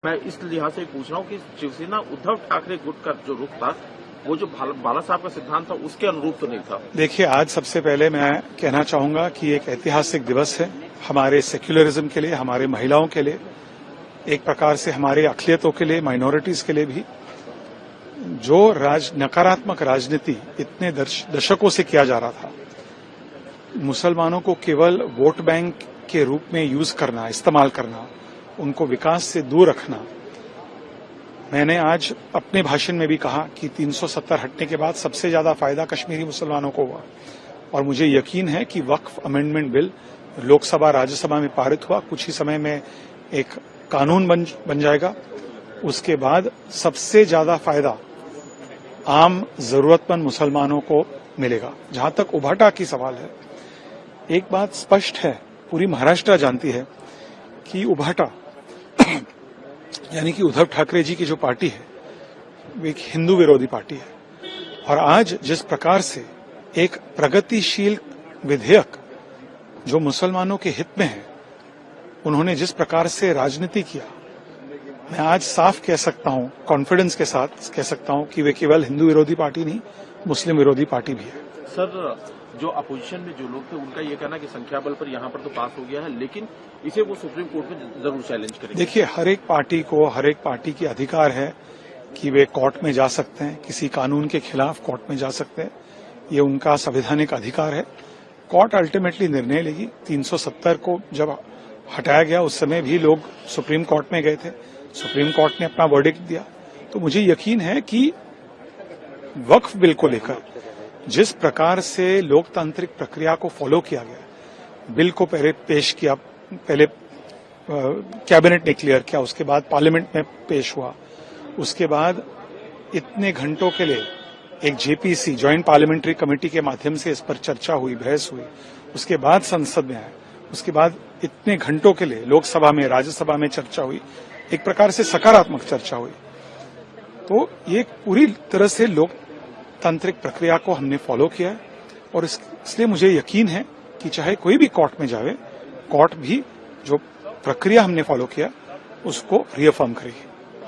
मैं इस लिहाज से पूछ रहा हूँ कि शिवसेना उद्धव ठाकरे गुट का जो रुख था वो जो बाला साहब का सिद्धांत था उसके अनुरूप तो नहीं था। देखिए, आज सबसे पहले मैं कहना चाहूंगा कि एक ऐतिहासिक दिवस है हमारे सेक्युलरिज्म के लिए, हमारे महिलाओं के लिए, एक प्रकार से हमारे अक़लियतों के लिए, माइनॉरिटीज के लिए भी। जो नकारात्मक राजनीति इतने दशकों से किया जा रहा था, मुसलमानों को केवल वोट बैंक के रूप में यूज करना, इस्तेमाल करना, उनको विकास से दूर रखना। मैंने आज अपने भाषण में भी कहा कि 370 हटने के बाद सबसे ज्यादा फायदा कश्मीरी मुसलमानों को हुआ, और मुझे यकीन है कि वक्फ अमेंडमेंट बिल लोकसभा राज्यसभा में पारित हुआ, कुछ ही समय में एक कानून बन जाएगा। उसके बाद सबसे ज्यादा फायदा आम जरूरतमंद मुसलमानों को मिलेगा। जहां तक उभाटा की सवाल है, एक बात स्पष्ट है, पूरी महाराष्ट्र जानती है कि उभाटा यानी कि उद्धव ठाकरे जी की जो पार्टी है वो एक हिंदू विरोधी पार्टी है। और आज जिस प्रकार से एक प्रगतिशील विधेयक जो मुसलमानों के हित में है, उन्होंने जिस प्रकार से राजनीति किया, मैं आज साफ कह सकता हूं, कॉन्फिडेंस के साथ कह सकता हूं कि वे केवल हिंदू विरोधी पार्टी नहीं, मुस्लिम विरोधी पार्टी भी है। सर, जो अपोजिशन में जो लोग थे उनका ये कहना कि संख्या बल पर यहाँ पर तो पास हो गया है, लेकिन इसे वो सुप्रीम कोर्ट में जरूर चैलेंज करेंगे। देखिए, हर एक पार्टी की अधिकार है कि वे कोर्ट में जा सकते हैं, किसी कानून के खिलाफ कोर्ट में जा सकते हैं, ये उनका संवैधानिक अधिकार है। कोर्ट अल्टीमेटली निर्णय लेगी। 370 को जब हटाया गया उस समय भी लोग सुप्रीम कोर्ट में गए थे, सुप्रीम कोर्ट ने अपना वर्डिक्ट दिया। तो मुझे यकीन है कि वक्फ बिल को लेकर जिस प्रकार से लोकतांत्रिक प्रक्रिया को फॉलो किया गया, बिल को पहले पेश किया, पहले कैबिनेट ने क्लियर किया, उसके बाद पार्लियामेंट में पेश हुआ, उसके बाद इतने घंटों के लिए एक जेपीसी, ज्वाइंट पार्लियामेंट्री कमेटी के माध्यम से इस पर चर्चा हुई, बहस हुई, उसके बाद संसद में आया, उसके बाद इतने घंटों के लिए लोकसभा में, राज्यसभा में चर्चा हुई, एक प्रकार से सकारात्मक चर्चा हुई। तो ये पूरी तरह से लोकतांत्रिक प्रक्रिया को हमने फॉलो किया है, और इसलिए मुझे यकीन है कि चाहे कोई भी कोर्ट में जावे, कोर्ट भी जो प्रक्रिया हमने फॉलो किया उसको रिअफर्म करेगी।